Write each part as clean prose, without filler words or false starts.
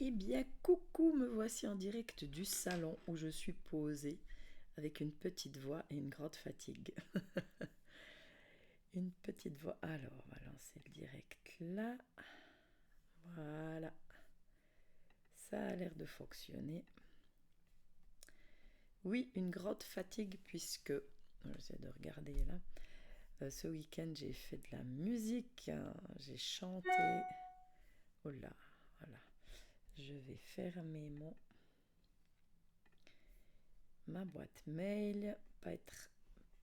Eh bien, coucou, me voici en direct du salon où je suis posée avec une petite voix et une grande fatigue. Une petite voix. Alors, on va lancer le direct là. Voilà. Ça a l'air de fonctionner. Oui, une grande fatigue puisque, j'essaie de regarder là, ce week-end j'ai fait de la musique, j'ai chanté. Oh là, voilà. Je vais fermer ma boîte mail, pas être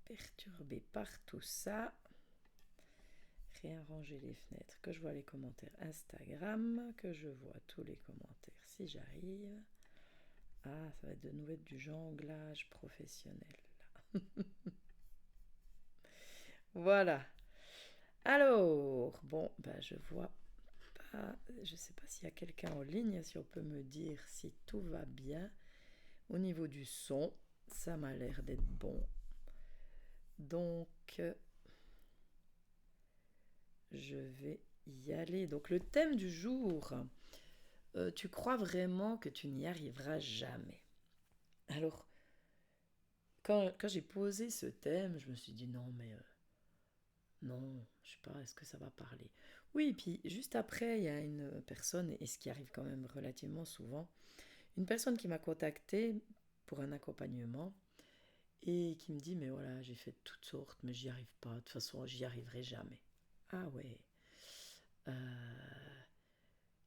perturbé par tout ça. Réarranger les fenêtres, que je vois les commentaires Instagram, que je vois tous les commentaires si j'arrive. Ah, ça va être de nouveau du jonglage professionnel. Voilà. Alors, bon, ben je vois pas, je sais pas s'il y a quelqu'un en ligne, si on peut me dire si tout va bien. Au niveau du son, ça m'a l'air d'être bon. Donc, je vais y aller. Donc, le thème du jour, tu crois vraiment que tu n'y arriveras jamais? Alors, quand j'ai posé ce thème, je me suis dit non, mais non, je sais pas, est-ce que ça va parler? Oui, puis juste après, il y a une personne, et ce qui arrive quand même relativement souvent, une personne qui m'a contacté pour un accompagnement et qui me dit, mais voilà, j'ai fait toutes sortes, mais j'y arrive pas, de toute façon, j'y arriverai jamais. Ah ouais.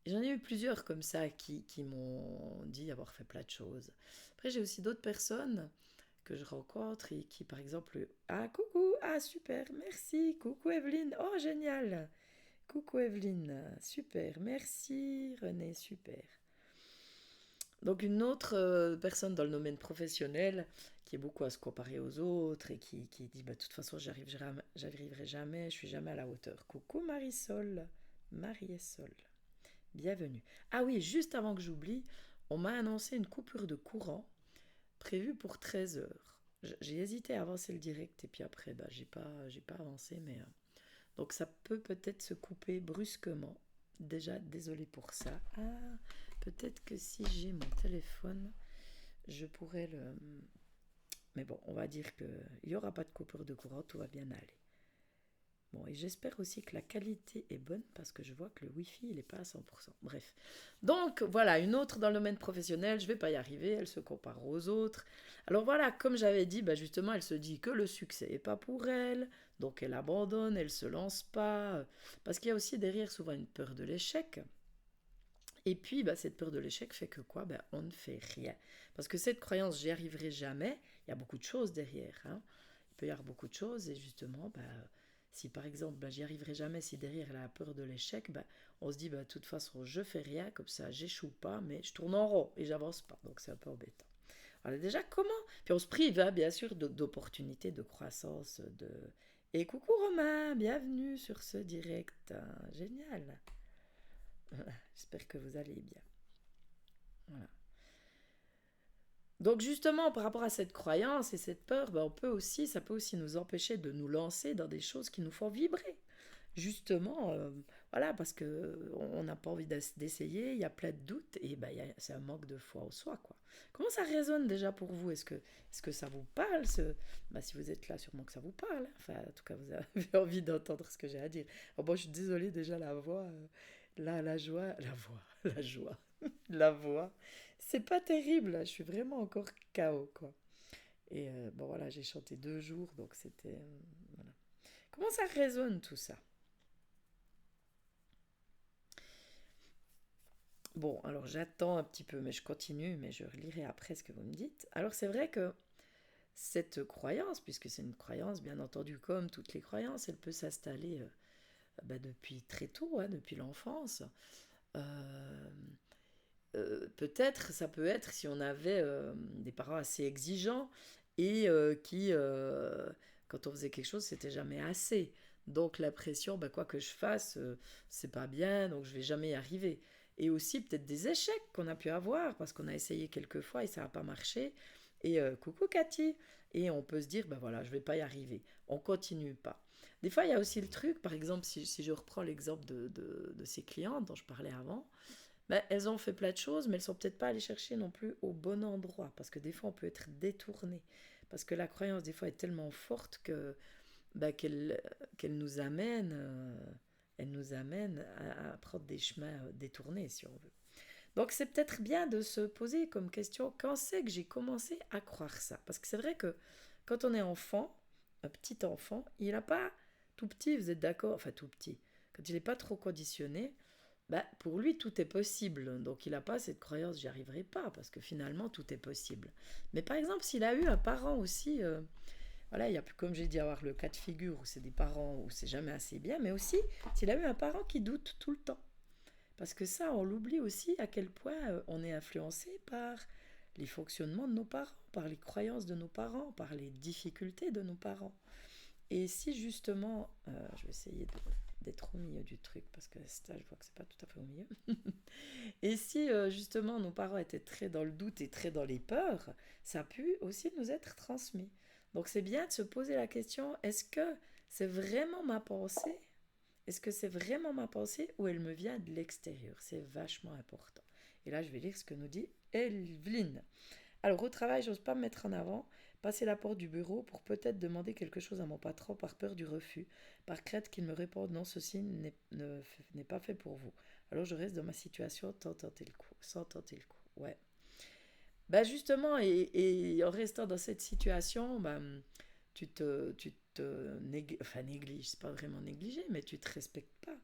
J'en ai eu plusieurs comme ça qui m'ont dit avoir fait plein de choses. Après, j'ai aussi d'autres personnes que je rencontre et qui, par exemple, ah coucou, ah super, merci, coucou Evelyne, oh génial, coucou Evelyne, super, merci René, super. Donc une autre personne dans le domaine professionnel qui est beaucoup à se comparer aux autres et qui dit bah, de toute façon j'arriverai jamais, je suis jamais à la hauteur. Coucou Marisol, Mariesol, bienvenue. Ah oui, juste avant que j'oublie, on m'a annoncé une coupure de courant prévu pour 13 heures. J'ai hésité à avancer le direct et puis après, bah, j'ai pas avancé. Mais donc ça peut peut-être se couper brusquement. Déjà, désolé pour ça. Ah, peut-être que si j'ai mon téléphone, je pourrais le... Mais bon, on va dire qu'il n'y aura pas de coupure de courant, tout va bien aller. Bon, et j'espère aussi que la qualité est bonne parce que je vois que le Wi-Fi, il n'est pas à 100%. Bref. Donc, voilà, une autre dans le domaine professionnel, je ne vais pas y arriver, elle se compare aux autres. Alors voilà, comme j'avais dit, bah justement, elle se dit que le succès n'est pas pour elle, donc elle abandonne, elle ne se lance pas, parce qu'il y a aussi derrière souvent une peur de l'échec. Et puis, bah, cette peur de l'échec fait que quoi? Bah, on ne fait rien. Parce que cette croyance, j'y arriverai jamais, il y a beaucoup de choses derrière. Hein. Il peut y avoir beaucoup de choses, et justement, bah, si par exemple, bah, j'y arriverai jamais, si derrière elle a la peur de l'échec, bah, on se dit, bah, de toute façon, je fais rien, comme ça, j'échoue pas, mais je tourne en rond et j'avance pas. Donc c'est un peu embêtant. Alors déjà, comment? Puis on se prive, hein, bien sûr, d'opportunités de croissance. Et coucou Romain, bienvenue sur ce direct. Génial. J'espère que vous allez bien. Voilà. Donc justement, par rapport à cette croyance et cette peur, ben, ça peut aussi nous empêcher de nous lancer dans des choses qui nous font vibrer. Justement, voilà, parce que on n'a pas envie d'essayer, il y a plein de doutes et ben, c'est un manque de foi en soi, quoi. Comment ça résonne déjà pour vous? Est-ce que ça vous parle ben, si vous êtes là, sûrement que ça vous parle. Hein. Enfin, en tout cas, vous avez envie d'entendre ce que j'ai à dire. Alors, bon, je suis désolée déjà, la voix, la joie, la voix, la joie, la voix. C'est pas terrible, là, je suis vraiment encore KO, quoi. Et bon, voilà, j'ai chanté 2 jours, donc c'était... voilà. Comment ça résonne tout ça? Bon, alors j'attends un petit peu, mais je continue, mais je lirai après ce que vous me dites. Alors c'est vrai que cette croyance, puisque c'est une croyance, bien entendu, comme toutes les croyances, elle peut s'installer bah, depuis très tôt, hein, depuis l'enfance. Euh, Peut-être, ça peut être si on avait des parents assez exigeants et quand on faisait quelque chose, c'était jamais assez. Donc la pression, bah, quoi que je fasse, c'est pas bien, donc je vais jamais y arriver. Et aussi peut-être des échecs qu'on a pu avoir parce qu'on a essayé quelques fois et ça n'a pas marché. Et coucou Cathy. Et on peut se dire, bah voilà, je vais pas y arriver. On continue pas. Des fois, il y a aussi le truc, par exemple, si je reprends l'exemple de ces clientes dont je parlais avant, ben, elles ont fait plein de choses, mais elles sont peut-être pas allées chercher non plus au bon endroit, parce que des fois on peut être détourné, parce que la croyance des fois est tellement forte que ben, qu'elle nous amène, elle nous amène à prendre des chemins détournés, si on veut. Donc c'est peut-être bien de se poser comme question, quand c'est que j'ai commencé à croire ça? Parce que c'est vrai que quand on est enfant, un petit enfant, il n'a pas tout petit, vous êtes d'accord? Enfin tout petit. Quand il n'est pas trop conditionné, bah, pour lui tout est possible. Donc il n'a pas cette croyance, j'y arriverai pas, parce que finalement tout est possible. Mais par exemple, s'il a eu un parent aussi, voilà, il y a plus, comme j'ai dit, avoir le cas de figure où c'est des parents où c'est jamais assez bien, mais aussi s'il a eu un parent qui doute tout le temps. Parce que ça, on l'oublie aussi à quel point on est influencé par les fonctionnements de nos parents, par les croyances de nos parents, par les difficultés de nos parents. Et si justement, je vais essayer d'être au milieu du truc, parce que là, je vois que c'est pas tout à fait au milieu. Et si justement nos parents étaient très dans le doute et très dans les peurs, ça a pu aussi nous être transmis. Donc c'est bien de se poser la question, est-ce que c'est vraiment ma pensée, est-ce que c'est vraiment ma pensée ou elle me vient de l'extérieur? C'est vachement important. Et là, je vais lire ce que nous dit Evelyne. Alors, au travail, j'ose pas me mettre en avant, passer la porte du bureau pour peut-être demander quelque chose à mon patron par peur du refus, par crainte qu'il me réponde non, ceci n'est pas fait pour vous. Alors, je reste dans ma situation sans tenter le coup. Ouais. Bah justement, et en restant dans cette situation, bah, enfin, négliges, c'est pas vraiment négligé, mais tu te respectes pas.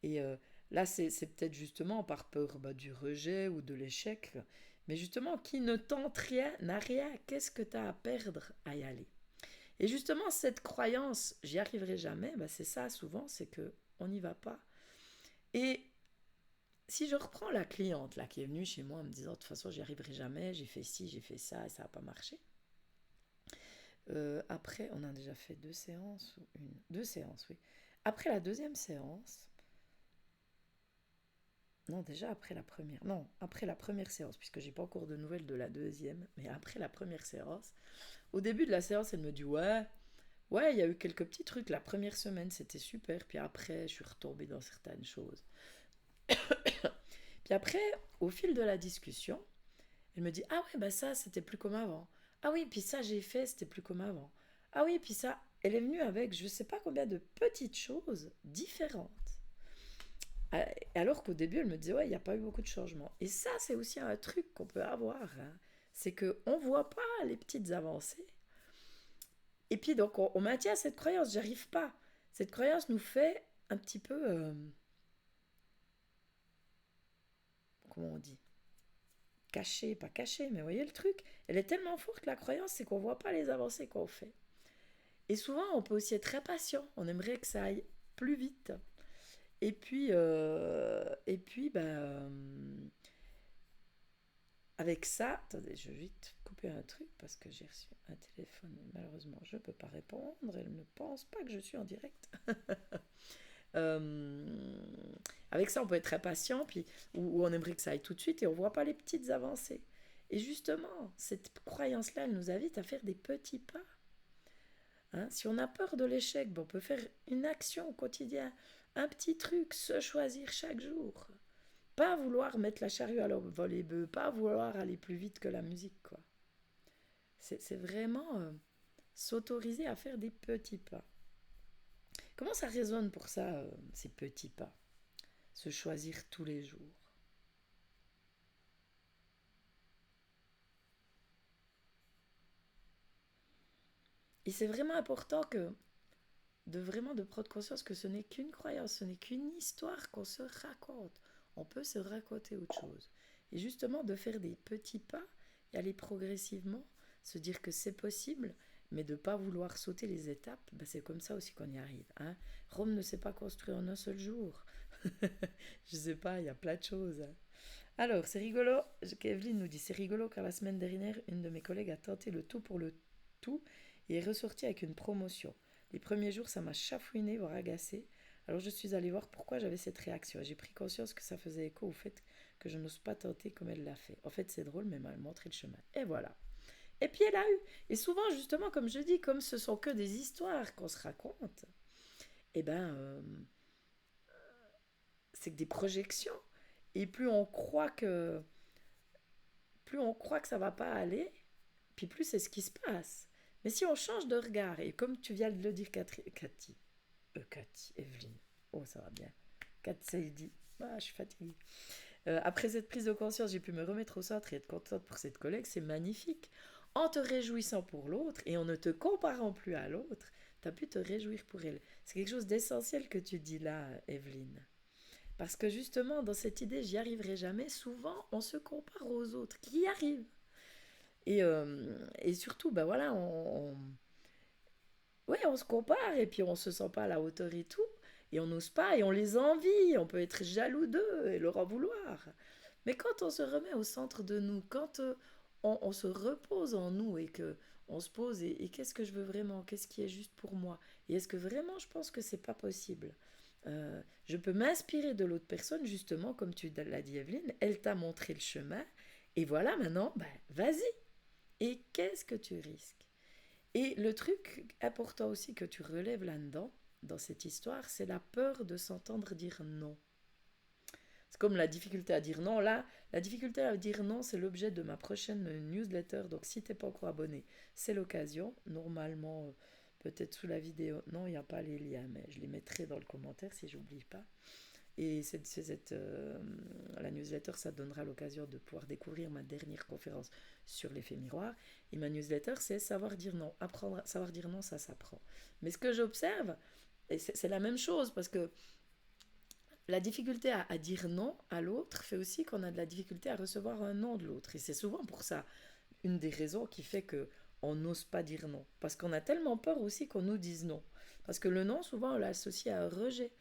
Et là, c'est peut-être justement par peur bah, du rejet ou de l'échec. Mais justement, qui ne tente rien, n'a rien, qu'est-ce que tu as à perdre à y aller? Et justement, cette croyance, j'y arriverai jamais, bah, c'est ça souvent, c'est que on n'y va pas. Et si je reprends la cliente là qui est venue chez moi en me disant de toute façon j'y arriverai jamais, j'ai fait ci, j'ai fait ça et ça n'a pas marché. Après, on a déjà fait 2 séances ou une, 2 séances, oui. Après la deuxième séance, non déjà après la première, non après la première séance puisque j'ai pas encore de nouvelles de la deuxième, mais après la première séance, au début de la séance, elle me dit ouais, il y a eu quelques petits trucs la première semaine, c'était super, puis après je suis retombée dans certaines choses. Puis après, au fil de la discussion, elle me dit ah ouais bah ça c'était plus comme avant. Ah oui puis ça j'ai fait c'était plus comme avant. Ah oui puis ça elle est venue avec je sais pas combien de petites choses différentes. Alors qu'au début elle me disait ouais il n'y a pas eu beaucoup de changements. Et ça c'est aussi un truc qu'on peut avoir. Hein. C'est que on voit pas les petites avancées. Et puis donc on maintient cette croyance j'arrive pas. Cette croyance nous fait un petit peu comment on dit caché, pas caché, mais vous voyez le truc, elle est tellement forte la croyance, c'est qu'on voit pas les avancées qu'on fait. Et souvent, on peut aussi être très patient, on aimerait que ça aille plus vite. Et puis avec ça, attendez, je vais vite couper un truc parce que j'ai reçu un téléphone, malheureusement, je ne peux pas répondre, elle ne pense pas que je suis en direct. Euh, Avec ça, on peut être très patient, puis, ou on aimerait que ça aille tout de suite et on ne voit pas les petites avancées. Et justement, cette croyance-là, elle nous invite à faire des petits pas. Hein, si on a peur de l'échec, ben on peut faire une action au quotidien, un petit truc, se choisir chaque jour. Pas vouloir mettre la charrue à l'envol les bœufs, pas vouloir aller plus vite que la musique, quoi. C'est vraiment s'autoriser à faire des petits pas. Comment ça résonne pour ça, ces petits pas? Se choisir tous les jours. Et c'est vraiment important de prendre conscience que ce n'est qu'une croyance, ce n'est qu'une histoire qu'on se raconte. On peut se raconter autre chose. Et justement, de faire des petits pas et aller progressivement, se dire que c'est possible, mais de ne pas vouloir sauter les étapes, ben c'est comme ça aussi qu'on y arrive. Hein. Rome ne s'est pas construite en un seul jour. Je sais pas, il y a plein de choses. Hein. Alors, c'est rigolo, Kevin nous dit, c'est rigolo car la semaine dernière, une de mes collègues a tenté le tout pour le tout et est ressortie avec une promotion. Les premiers jours, ça m'a chafouiné, voire agacé. Alors je suis allée voir pourquoi j'avais cette réaction. Et j'ai pris conscience que ça faisait écho au fait que je n'ose pas tenter comme elle l'a fait. En fait, c'est drôle, mais elle m'a montré le chemin. Et voilà. Et puis elle a eu. Et souvent, justement, comme je dis, comme ce sont que des histoires qu'on se raconte, eh ben, c'est que des projections. Et plus on croit que ça va pas aller, puis plus c'est ce qui se passe. Mais si on change de regard, et comme tu viens de le dire, Cathy, Evelyne, oh ça va bien, Cathy Saidi, ah, je suis fatiguée. Après cette prise de conscience, j'ai pu me remettre au centre et être contente pour cette collègue, c'est magnifique. En te réjouissant pour l'autre et en ne te comparant plus à l'autre, tu as pu te réjouir pour elle. C'est quelque chose d'essentiel que tu dis là, Evelyne. Parce que justement, dans cette idée, j'y arriverai jamais, souvent on se compare aux autres qui y arrivent. Et surtout, ben voilà, ouais, on se compare et puis on se sent pas à la hauteur et tout. Et on n'ose pas et on les envie. On peut être jaloux d'eux et leur en vouloir. Mais quand on se remet au centre de nous, quand on se repose en nous et que on se pose et qu'est-ce que je veux vraiment, qu'est-ce qui est juste pour moi et est-ce que vraiment je pense que c'est pas possible. Je peux m'inspirer de l'autre personne justement comme tu l'as dit Evelyne, elle t'a montré le chemin et voilà maintenant, ben, vas-y. Et qu'est-ce que tu risques? Et le truc important aussi que tu relèves là-dedans, dans cette histoire, c'est la peur de s'entendre dire non. C'est comme la difficulté à dire non. Là, la difficulté à dire non, c'est l'objet de ma prochaine newsletter. Donc, si tu n'es pas encore abonné, c'est l'occasion. Normalement, peut-être sous la vidéo. Non, il n'y a pas les liens, mais je les mettrai dans le commentaire si j'oublie pas. Et la newsletter, ça donnera l'occasion de pouvoir découvrir ma dernière conférence sur l'effet miroir. Et ma newsletter, c'est savoir dire non. Apprendre à savoir dire non, ça s'apprend. Mais ce que j'observe, et c'est la même chose, parce que la difficulté à dire non à l'autre fait aussi qu'on a de la difficulté à recevoir un non de l'autre. Et c'est souvent pour ça une des raisons qui fait que on n'ose pas dire non. Parce qu'on a tellement peur aussi qu'on nous dise non. Parce que le non, souvent, on l'associe à un rejet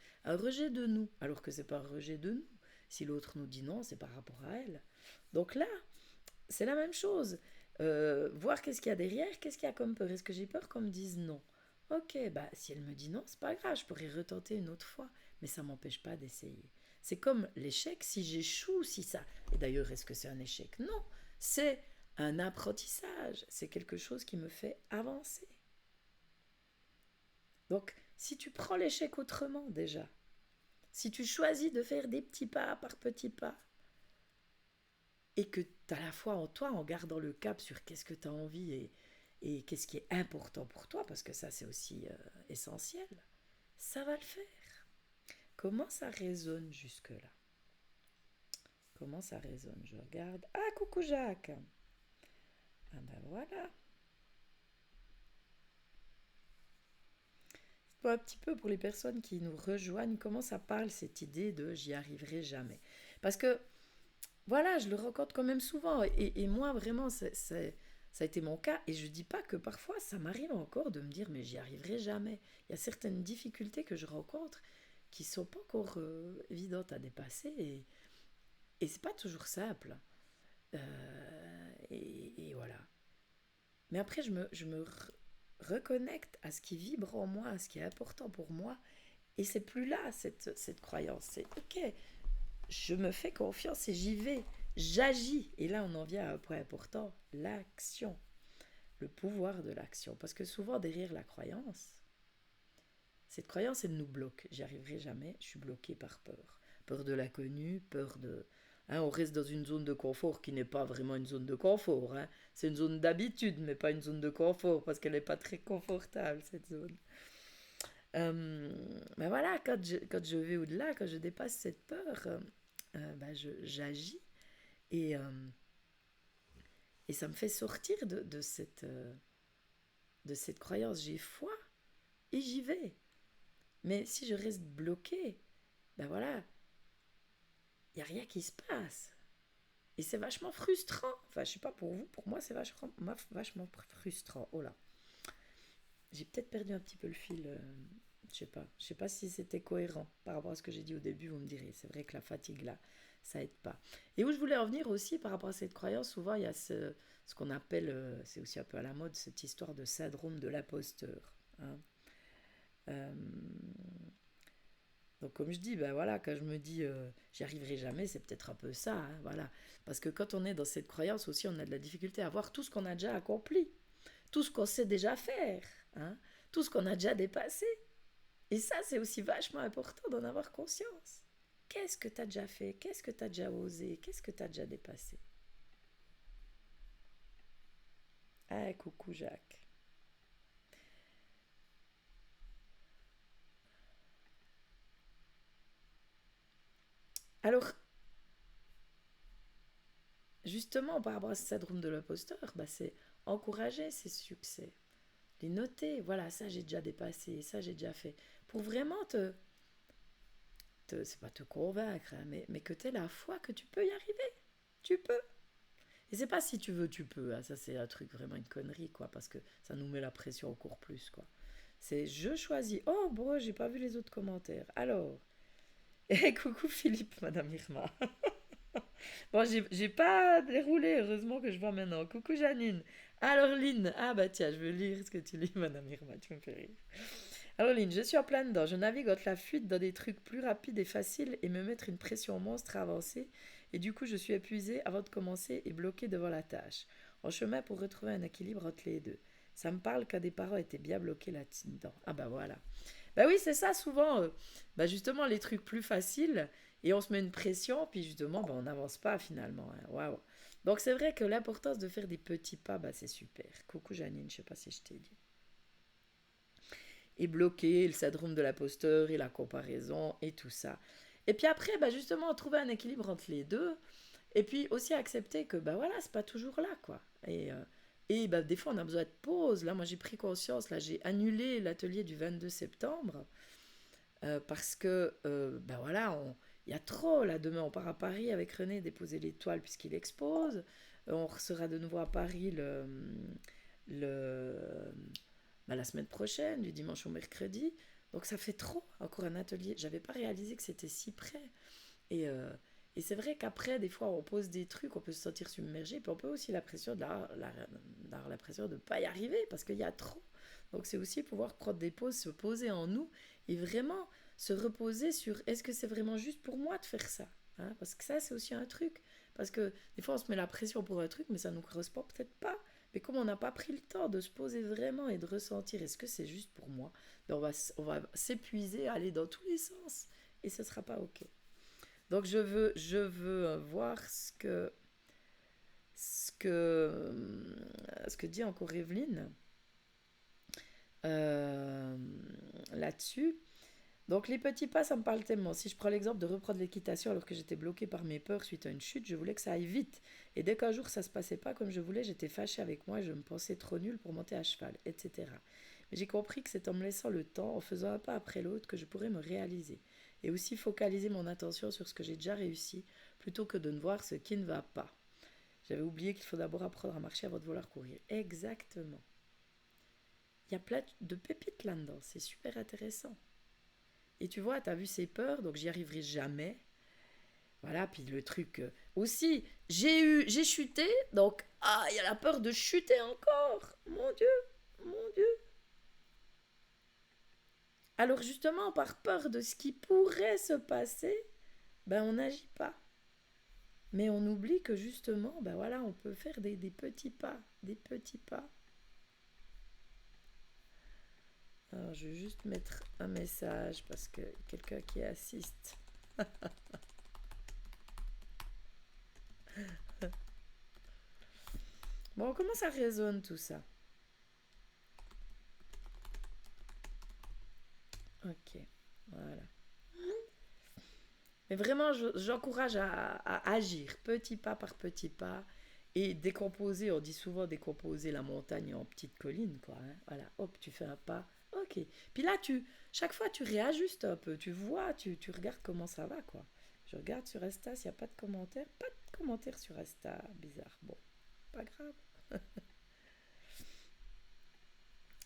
de nous, alors que c'est pas un rejet de nous. Si l'autre nous dit non, c'est par rapport à elle. Donc là, c'est la même chose. Voir qu'est-ce qu'il y a derrière, qu'est-ce qu'il y a comme peur. Est-ce que j'ai peur qu'on me dise non? Ok, bah si elle me dit non, c'est pas grave, je pourrais retenter une autre fois, mais ça m'empêche pas d'essayer. C'est comme l'échec, si j'échoue, si ça. Et d'ailleurs, est-ce que c'est un échec? Non, c'est un apprentissage, c'est quelque chose qui me fait avancer. Donc, si tu prends l'échec autrement déjà, si tu choisis de faire des petits pas par petits pas, et que tu as la foi en toi en gardant le cap sur qu'est-ce que tu as envie et qu'est-ce qui est important pour toi, parce que ça c'est aussi essentiel, ça va le faire. Comment ça résonne jusque-là? Comment ça résonne? Je regarde. Ah, coucou Jacques! Ah ben voilà. Un petit peu pour les personnes qui nous rejoignent, comment ça parle cette idée de j'y arriverai jamais. Parce que voilà, je le rencontre quand même souvent et moi vraiment ça a été mon cas et je dis pas que parfois ça m'arrive encore de me dire mais j'y arriverai jamais. Il y a certaines difficultés que je rencontre qui sont pas encore évidentes à dépasser et c'est pas toujours simple. Et voilà. Mais après je me reconnecte à ce qui vibre en moi, à ce qui est important pour moi. Et c'est plus là, cette croyance. C'est ok, je me fais confiance et j'y vais. J'agis. Et là, on en vient à un point important, l'action. Le pouvoir de l'action. Parce que souvent, derrière la croyance, cette croyance, elle nous bloque. J'y arriverai jamais, je suis bloquée par peur. Peur de l'inconnu, peur de... Hein, on reste dans une zone de confort qui n'est pas vraiment une zone de confort. Hein. C'est une zone d'habitude, mais pas une zone de confort, parce qu'elle n'est pas très confortable, cette zone. Ben voilà, quand je vais au-delà, quand je dépasse cette peur, ben j'agis et, et ça me fait sortir de cette croyance. J'ai foi et j'y vais. Mais si je reste bloquée, ben voilà, il n'y a rien qui se passe. Et c'est vachement frustrant. Enfin, je sais pas pour vous, pour moi, c'est vachement frustrant. Oh là, j'ai peut-être perdu un petit peu le fil. Je sais pas. Je sais pas si c'était cohérent par rapport à ce que j'ai dit au début. Vous me direz. C'est vrai que la fatigue là, ça aide pas. Et où je voulais en venir aussi par rapport à cette croyance, souvent il y a ce qu'on appelle, c'est aussi un peu à la mode, cette histoire de syndrome de l'imposteur. Hein. Euh, donc comme je dis, ben voilà, quand je me dis j'y arriverai jamais, c'est peut-être un peu ça, hein, voilà. Parce que quand on est dans cette croyance aussi, on a de la difficulté à voir tout ce qu'on a déjà accompli, tout ce qu'on sait déjà faire, hein, tout ce qu'on a déjà dépassé. Et ça, c'est aussi vachement important d'en avoir conscience. qu'est-ce que tu as déjà fait? Qu'est-ce que tu as déjà osé? Qu'est-ce que tu as déjà dépassé? Ah, coucou Jacques. Alors, justement, par rapport à ce syndrome de l'imposteur, bah, c'est encourager ces succès. Les noter, voilà, ça j'ai déjà dépassé, ça j'ai déjà fait. Pour vraiment c'est pas te convaincre, hein, mais que tu aies la foi que tu peux y arriver. Tu peux. Et c'est pas si tu veux, tu peux. Hein, ça, c'est un truc vraiment une connerie, quoi, parce que ça nous met la pression encore plus, quoi. C'est je choisis. Oh, bon, j'ai pas vu les autres commentaires. Alors, et coucou Philippe, Madame Irma. Bon, j'ai pas déroulé, heureusement que je vois maintenant. Coucou Janine. Alors Lynn, ah bah tiens, je veux lire ce que tu lis, Madame Irma, tu me fais rire. Alors Lynn, je suis en plein dedans. Je navigue entre la fuite dans des trucs plus rapides et faciles et me mettre une pression monstre à avancer. Et du coup, je suis épuisée avant de commencer et bloquée devant la tâche. En chemin pour retrouver un équilibre entre les deux. Ça me parle quand des parents étaient bien bloqués là-dedans. Ah bah voilà. Bah oui, c'est ça souvent. Bah justement, les trucs plus faciles et on se met une pression, puis justement, bah, on n'avance pas finalement. Hein. Waouh. Donc c'est vrai que l'importance de faire des petits pas, bah, c'est super. Coucou Janine, je sais pas si je t'ai dit. Et bloquer le syndrome de l'imposteur et la comparaison et tout ça. Et puis après, bah justement, trouver un équilibre entre les deux. Et puis aussi accepter que, bah voilà, c'est pas toujours là, quoi. Et bah, des fois, on a besoin de pause. Là, moi, j'ai pris conscience. Là, j'ai annulé l'atelier du 22 septembre parce que, bah voilà, il y a trop. Là, demain, on part à Paris avec René déposer l'étoile puisqu'il expose. On sera de nouveau à Paris le, bah, la semaine prochaine, du dimanche au mercredi. Donc ça fait trop, encore un atelier. J'avais pas réalisé que c'était si près. Et, euh, et c'est vrai qu'après, des fois, on pose des trucs, on peut se sentir submergé, puis on peut aussi d'avoir l'impression de ne pas y arriver parce qu'il y a trop. Donc c'est aussi pouvoir prendre des pauses, se poser en nous et vraiment se reposer sur est-ce que c'est vraiment juste pour moi de faire ça, hein. Parce que ça, c'est aussi un truc. Parce que des fois, on se met la pression pour un truc, mais ça ne nous correspond peut-être pas. Mais comme on n'a pas pris le temps de se poser vraiment et de ressentir est-ce que c'est juste pour moi, ben on va s'épuiser, aller dans tous les sens. Et ce ne sera pas OK. Donc je veux voir ce que dit encore Evelyne euh, là-dessus. Donc les petits pas, ça me parle tellement. Si je prends l'exemple de reprendre l'équitation alors que j'étais bloquée par mes peurs suite à une chute, je voulais que ça aille vite. Et dès qu'un jour ça se passait pas comme je voulais, j'étais fâchée avec moi et je me pensais trop nulle pour monter à cheval, etc. Mais j'ai compris que c'est en me laissant le temps, en faisant un pas après l'autre, que je pourrais me réaliser. Et aussi focaliser mon attention sur ce que j'ai déjà réussi, plutôt que de ne voir ce qui ne va pas. J'avais oublié qu'il faut d'abord apprendre à marcher avant de vouloir courir. Exactement. Il y a plein de pépites là-dedans, c'est super intéressant. Et tu vois, tu as vu ses peurs, donc j'y arriverai jamais. Voilà, puis le truc aussi, j'ai chuté, donc ah, il y a la peur de chuter encore. Mon Dieu, mon Dieu. Alors justement, par peur de ce qui pourrait se passer, ben on n'agit pas. Mais on oublie que justement, ben voilà, on peut faire des petits pas, des petits pas. Alors je vais juste mettre un message parce que quelqu'un qui assiste. Bon, comment ça résonne tout ça? Ok, voilà. Mais vraiment, j'encourage à agir petit pas par petit pas et décomposer. On dit souvent décomposer la montagne en petites collines, quoi. Hein. Voilà, hop, tu fais un pas. Ok. Puis là, chaque fois, tu réajustes un peu. Tu vois, tu regardes comment ça va, quoi. Je regarde sur Insta s'il n'y a pas de commentaires. Pas de commentaires sur Insta. Bizarre. Bon, pas grave.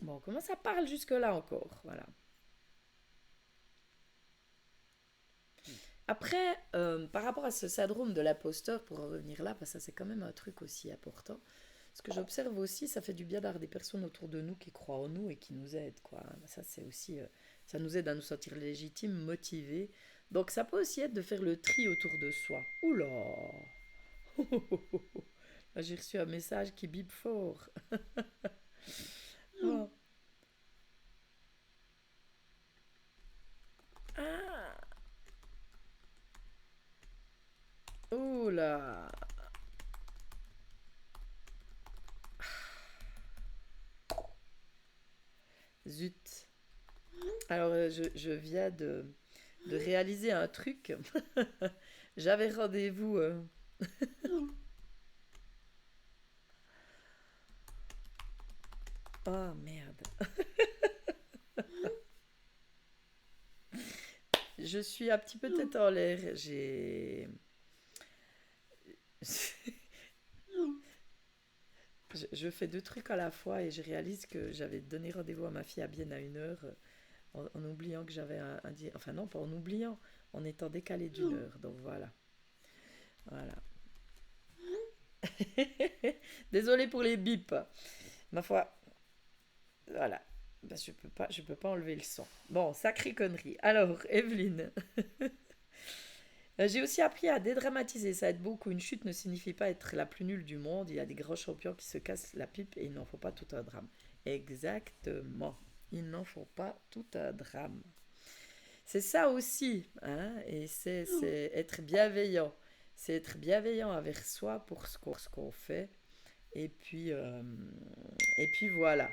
Bon, comment ça parle jusque-là encore? Voilà. Après, par rapport à ce syndrome de l'imposteur, pour en revenir là, parce que ça c'est quand même un truc aussi important, ce que j'observe aussi, ça fait du bien d'avoir des personnes autour de nous qui croient en nous et qui nous aident, quoi. Ça c'est aussi, ça nous aide à nous sentir légitimes, motivés. Donc ça peut aussi être de faire le tri autour de soi. Oula. Là, j'ai reçu un message qui bip fort. Bon. Ah, Ah, zut. Alors, je viens de réaliser un truc. J'avais rendez-vous. Oh merde. Je suis un petit peu tête en l'air. Je fais deux trucs à la fois et je réalise que j'avais donné rendez-vous à ma fille à Bienne à 1 heure en oubliant que j'avais enfin non, pas en oubliant, en étant décalé d'1 heure. Donc voilà. Voilà. Désolée pour les bips. Ma foi, voilà. Ben, je peux pas enlever le son. Bon, sacrée connerie. Alors, Evelyne, j'ai aussi appris à dédramatiser. Ça aide beaucoup. Une chute ne signifie pas être la plus nulle du monde. Il y a des grands champions qui se cassent la pipe et il n'en faut pas tout un drame. Exactement. Il n'en faut pas tout un drame. C'est ça aussi, hein, et c'est être bienveillant. C'est être bienveillant avec soi pour ce qu'on fait. Et puis, euh, et puis voilà.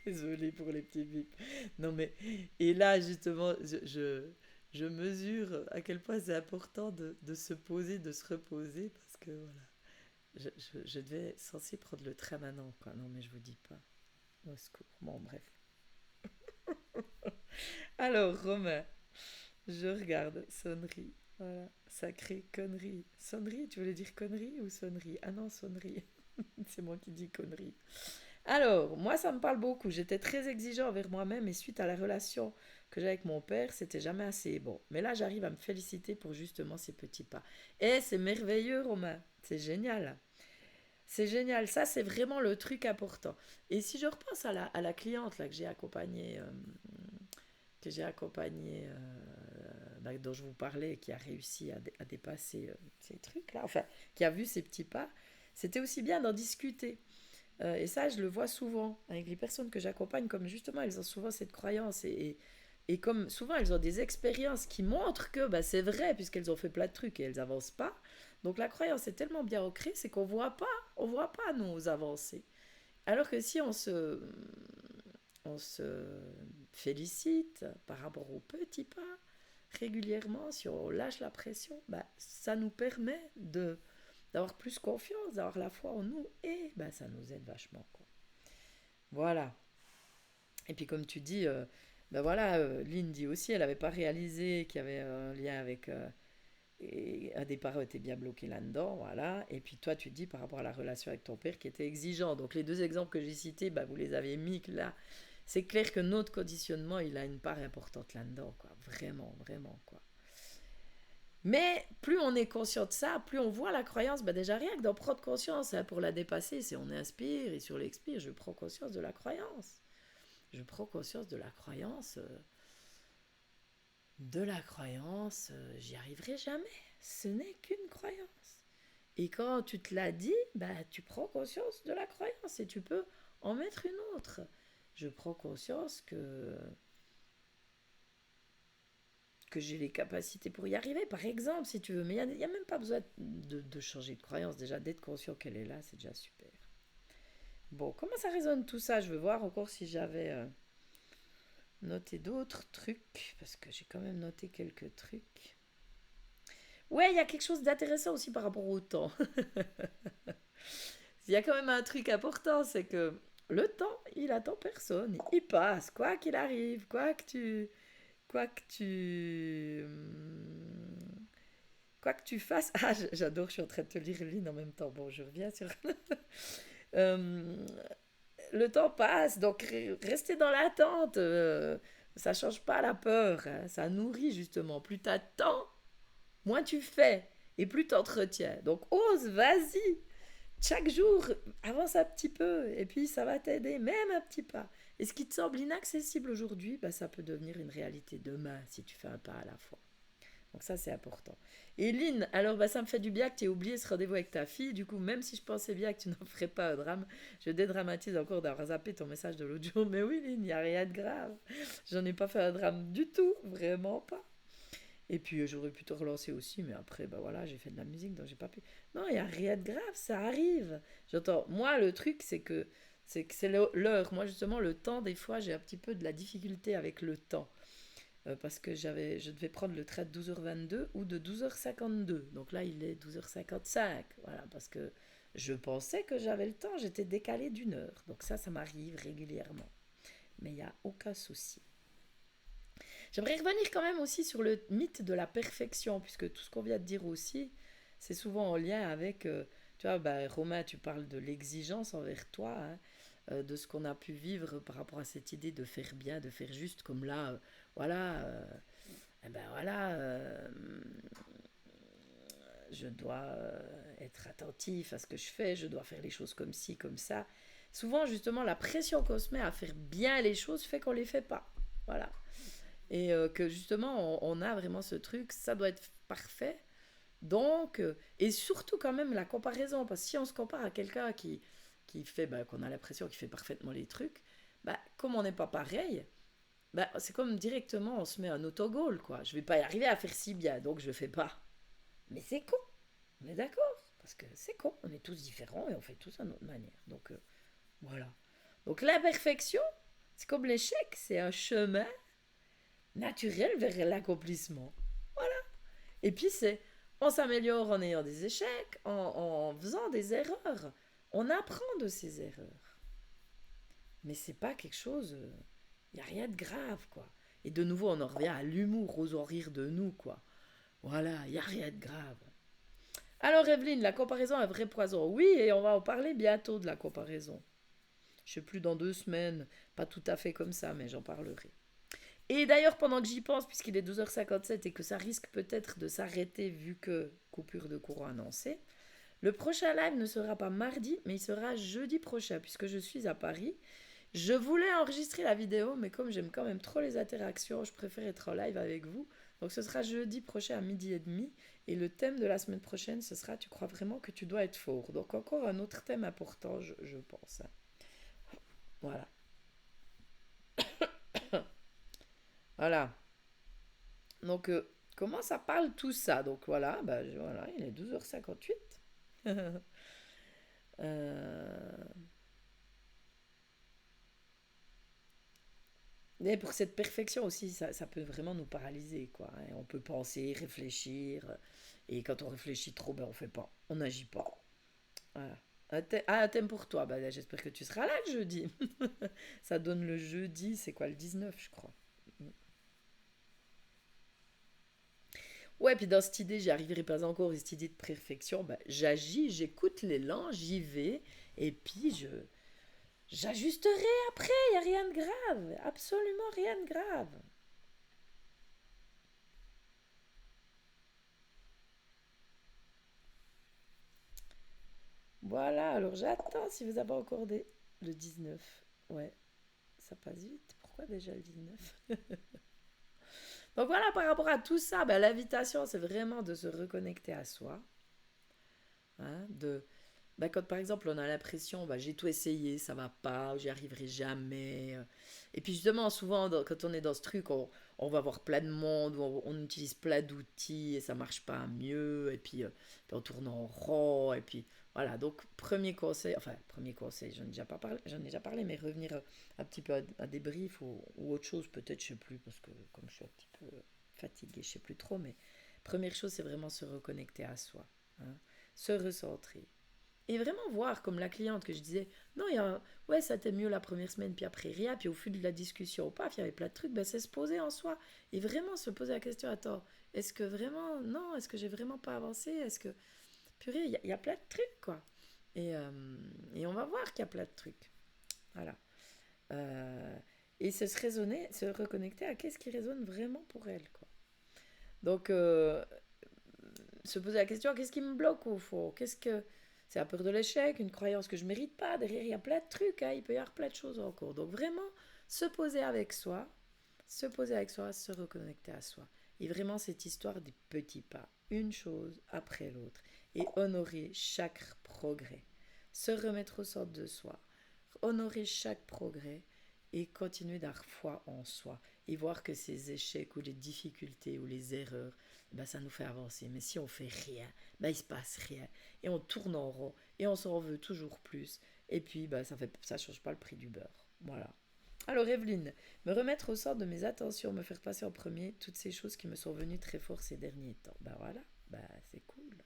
Désolée pour les petits bips. Non mais, et là justement, je mesure à quel point c'est important de se poser, de se reposer, parce que voilà, je devais censé prendre le train maintenant, quoi. Non mais je vous dis pas. Au secours. Bon, bref. Alors, Romain, je regarde, sonnerie. Voilà, sacrée connerie. Sonnerie, tu voulais dire connerie ou sonnerie? Ah non, sonnerie. C'est moi qui dis connerie. Alors, moi, ça me parle beaucoup. J'étais très exigeant envers moi-même et suite à la relation que j'ai avec mon père, c'était jamais assez bon. Mais là, j'arrive à me féliciter pour justement ces petits pas. Et c'est merveilleux, Romain. C'est génial. C'est génial. Ça, c'est vraiment le truc important. Et si je repense à la cliente là, que j'ai accompagné, dont je vous parlais, qui a réussi à dépasser ces trucs-là, enfin, qui a vu ces petits pas, c'était aussi bien d'en discuter. Et ça, je le vois souvent avec les personnes que j'accompagne, comme justement, elles ont souvent cette croyance. Et comme souvent, elles ont des expériences qui montrent que bah, c'est vrai, puisqu'elles ont fait plein de trucs et elles n'avancent pas. Donc la croyance est tellement bien ancrée, c'est on voit pas nos avancées. Alors que si on se félicite par rapport aux petits pas régulièrement, si on lâche la pression, bah, ça nous permet d'avoir plus confiance, d'avoir la foi en nous et bah, ça nous aide vachement. Quoi. Voilà. Et puis comme tu dis, ben voilà, Lynn dit aussi, elle n'avait pas réalisé qu'il y avait un lien avec... et un des parents était bien bloqué là-dedans, voilà. Et puis toi, tu dis par rapport à la relation avec ton père qui était exigeant. Donc les deux exemples que j'ai cités, bah, vous les avez mis là. C'est clair que notre conditionnement, il a une part importante là-dedans, quoi. Vraiment, vraiment, quoi. Mais plus on est conscient de ça, plus on voit la croyance, bah déjà rien que d'en prendre conscience, hein, pour la dépasser, c'est on inspire et sur l'expire, je prends conscience de la croyance. Je prends conscience de la croyance, j'y arriverai jamais. Ce n'est qu'une croyance. Et quand tu te l'as dit, bah, tu prends conscience de la croyance et tu peux en mettre une autre. Je prends conscience que j'ai les capacités pour y arriver, par exemple, si tu veux. Mais il n'y a même pas besoin de changer de croyance. Déjà, d'être conscient qu'elle est là, c'est déjà super. Bon, comment ça résonne tout ça? Je veux voir encore si j'avais noté d'autres trucs, parce que j'ai quand même noté quelques trucs. Ouais, il y a quelque chose d'intéressant aussi par rapport au temps. Il y a quand même un truc important, c'est que le temps, il attend personne. Il passe, quoi qu'il arrive, quoi que tu fasses. Ah, j'adore, je suis en train de te lire Lynn en même temps. Bon, je reviens sur... Euh, le temps passe, donc rester dans l'attente, ça change pas la peur, hein, ça nourrit justement. Plus tu attends, moins tu fais et plus tu entretiens. Donc ose, vas-y. Chaque jour, avance un petit peu et puis ça va t'aider, même un petit pas. Et ce qui te semble inaccessible aujourd'hui, bah, ça peut devenir une réalité demain si tu fais un pas à la fois. Donc ça, c'est important. Et Lynn, alors bah, ça me fait du bien que tu aies oublié ce rendez-vous avec ta fille. Du coup, même si je pensais bien que tu n'en ferais pas un drame, je dédramatise encore d'avoir zappé ton message de l'autre jour. Mais oui, Lynn, il n'y a rien de grave. J'en ai pas fait un drame du tout, vraiment pas. Et puis j'aurais pu te relancer aussi, mais après, bah voilà, j'ai fait de la musique, donc j'ai pas pu. Non, il n'y a rien de grave, ça arrive. J'entends. Moi, le truc, c'est l'heure. Moi, justement, le temps, des fois, j'ai un petit peu de la difficulté avec le temps. Parce que je devais prendre le train de 12h22 ou de 12h52. Donc là, il est 12h55. Voilà, parce que je pensais que j'avais le temps, j'étais décalé d'une heure. Donc ça m'arrive régulièrement. Mais il n'y a aucun souci. J'aimerais revenir quand même aussi sur le mythe de la perfection, puisque tout ce qu'on vient de dire aussi, c'est souvent en lien avec, tu vois, bah, Romain, tu parles de l'exigence envers toi, hein, de ce qu'on a pu vivre par rapport à cette idée de faire bien, de faire juste, comme là, voilà, eh ben voilà, je dois être attentif à ce que je fais, je dois faire les choses comme ci, comme ça. Souvent, justement, la pression qu'on se met à faire bien les choses fait qu'on les fait pas. Voilà. Et que justement, on a vraiment ce truc, ça doit être parfait. Donc, et surtout quand même la comparaison, parce que si on se compare à quelqu'un qui fait, bah, qu'on a l'impression qu'il fait parfaitement les trucs, bah, comme on n'est pas pareil, bah, c'est comme directement on se met un autogol, quoi. Je vais pas y arriver à faire si bien, donc je le fais pas. Mais c'est con, on est d'accord, parce que c'est con, on est tous différents et on fait tous à notre manière. Donc, voilà. Donc l'imperfection, c'est comme l'échec, c'est un chemin naturel vers l'accomplissement. Voilà. Et puis on s'améliore en ayant des échecs, en faisant des erreurs. On apprend de ces erreurs. Mais c'est pas quelque chose, il n'y a rien de grave, quoi. Et de nouveau, on en revient à l'humour, osons rire de nous, quoi. Voilà, il n'y a rien de grave. Alors Evelyne, la comparaison est un vrai poison. Oui, et on va en parler bientôt de la comparaison. Je sais plus dans 2 semaines, pas tout à fait comme ça, mais j'en parlerai. Et d'ailleurs, pendant que j'y pense, puisqu'il est 12h57 et que ça risque peut-être de s'arrêter vu que coupure de courant annoncée, le prochain live ne sera pas mardi, mais il sera jeudi prochain, puisque je suis à Paris. Je voulais enregistrer la vidéo, mais comme j'aime quand même trop les interactions, je préfère être en live avec vous. Donc ce sera jeudi prochain à 12h30. Et le thème de la semaine prochaine, ce sera Tu crois vraiment que tu dois être fort. Donc encore un autre thème important, je pense. Voilà. Voilà. Donc, comment ça parle tout ça? Donc voilà, bah, voilà, il est 12h58. Euh, Mais pour cette perfection aussi, ça peut vraiment nous paralyser, quoi, hein. On peut penser, réfléchir, et quand on réfléchit trop, ben on fait pas, on n'agit pas. Voilà. Un thème pour toi, bah, j'espère que tu seras là le jeudi. Ça donne le jeudi, c'est quoi, le 19, je crois. Ouais, puis dans cette idée, j'y arriverai pas encore, cette idée de perfection, bah, j'agis, j'écoute l'élan, j'y vais, et puis j'ajusterai après, il n'y a rien de grave, absolument rien de grave. Voilà, alors j'attends si vous avez encore des... Le 19, ouais, ça passe vite, pourquoi déjà le 19? Donc voilà, par rapport à tout ça, bah, l'invitation, c'est vraiment de se reconnecter à soi, hein, bah, quand par exemple on a l'impression bah, j'ai tout essayé, ça va pas, j'y arriverai jamais. Et puis justement, souvent quand on est dans ce truc, on va voir plein de monde, on utilise plein d'outils et ça marche pas mieux. Et puis on tourne en rond. Et puis voilà, donc premier conseil, j'en ai déjà parlé, mais revenir un petit peu à des briefs ou autre chose, peut-être, je sais plus, parce que comme je suis un petit peu fatiguée, je sais plus trop, mais première chose, c'est vraiment se reconnecter à soi, hein, se recentrer et vraiment voir, comme la cliente que je disais, non, ouais, ça t'est mieux la première semaine, puis après rien, puis au fil de la discussion, paf, il y avait plein de trucs, ben c'est se poser en soi, et vraiment se poser la question, attends, est-ce que vraiment, non, est-ce que j'ai vraiment pas avancé, est-ce que, purée, il y a plein de trucs, quoi. Et, euh, et on va voir qu'il y a plein de trucs. Voilà. Euh, et se reconnecter à qu'est-ce qui résonne vraiment pour elle, quoi. Donc, se poser la question, qu'est-ce qui me bloque au fond? Qu'est-ce que c'est la peur de l'échec, une croyance que je mérite pas? Derrière, il y a plein de trucs, hein, il peut y avoir plein de choses encore. Donc vraiment, se poser avec soi, se reconnecter à soi. Et vraiment cette histoire des petits pas, une chose après l'autre, et honorer chaque progrès. Se remettre au centre de soi, honorer chaque progrès, et continuer d'avoir foi en soi et voir que ces échecs ou les difficultés ou les erreurs, ben, ça nous fait avancer. Mais si on fait rien, ben, il se passe rien et on tourne en rond et on s'en veut toujours plus et puis ben, ça change pas le prix du beurre. Voilà. Alors Evelyne, me remettre au centre de mes attentions, me faire passer en premier, toutes ces choses qui me sont venues très fort ces derniers temps. Ben voilà, ben c'est cool.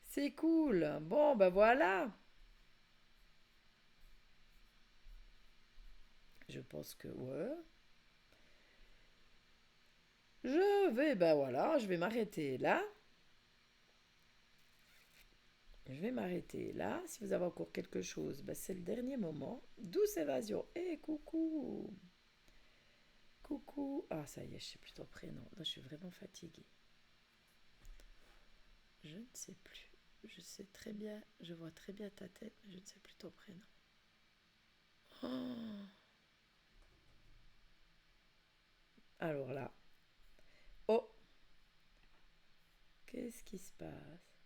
C'est cool. Bon, ben voilà. Je pense que ouais. Ben voilà, je vais m'arrêter là. Je vais m'arrêter là. Si vous avez encore quelque chose, ben c'est le dernier moment. Douce évasion. Eh, coucou. Coucou. Ah, ça y est, je sais plus ton prénom. Là, je suis vraiment fatiguée. Je ne sais plus. Je sais très bien, je vois très bien ta tête, mais je ne sais plus ton prénom. Oh. Alors là. Oh, qu'est-ce qui se passe?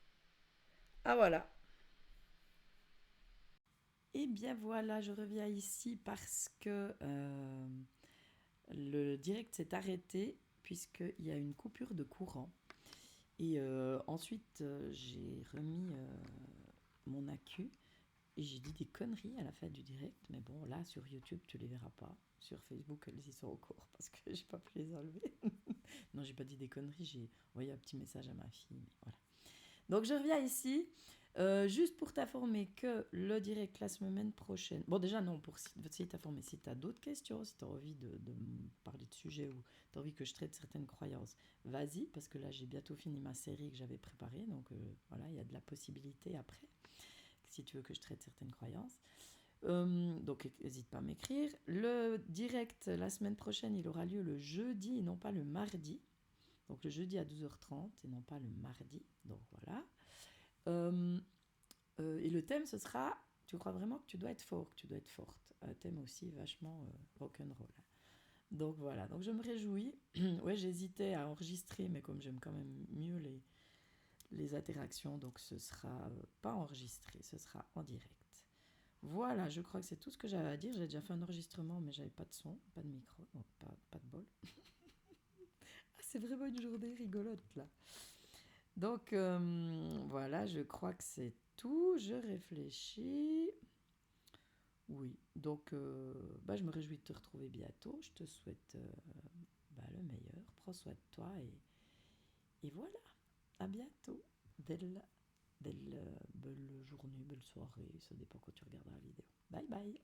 Ah voilà. Eh bien voilà, je reviens ici parce que le direct s'est arrêté puisqu'il y a une coupure de courant. Et ensuite, j'ai remis mon accu et j'ai dit des conneries à la fin du direct. Mais bon, là, sur YouTube, tu les verras pas. Sur Facebook, elles y sont encore parce que j'ai pas pu les enlever. Non, j'ai pas dit des conneries, j'ai envoyé un petit message à ma fille. Mais voilà. Donc je reviens ici, juste pour t'informer que le direct la semaine prochaine. Bon, déjà, non, pour si t'informer, si tu as d'autres questions, si tu as envie de me parler de sujets ou tu as envie que je traite certaines croyances, vas-y, parce que là, j'ai bientôt fini ma série que j'avais préparée. Donc voilà, il y a de la possibilité après, si tu veux que je traite certaines croyances. Donc n'hésite pas à m'écrire. Le direct la semaine prochaine, il aura lieu le jeudi et non pas le mardi. Donc le jeudi à 12h30 et non pas le mardi. Donc voilà. Euh, et le thème, ce sera, tu crois vraiment que tu dois être fort, que tu dois être forte. Un thème aussi vachement rock'n'roll. Donc voilà, donc je me réjouis. Ouais, j'hésitais à enregistrer, mais comme j'aime quand même mieux les interactions, donc ce sera pas enregistré, ce sera en direct. Voilà, je crois que c'est tout ce que j'avais à dire. J'ai déjà fait un enregistrement, mais j'avais pas de son, pas de micro, donc pas de bol. Ah, c'est vraiment une journée rigolote là. Donc voilà, je crois que c'est tout. Je réfléchis. Oui, donc bah, je me réjouis de te retrouver bientôt. Je te souhaite bah, le meilleur. Prends soin de toi et voilà. À bientôt. Belle journée, belle soirée. Ça dépend quand tu regarderas la vidéo. Bye bye.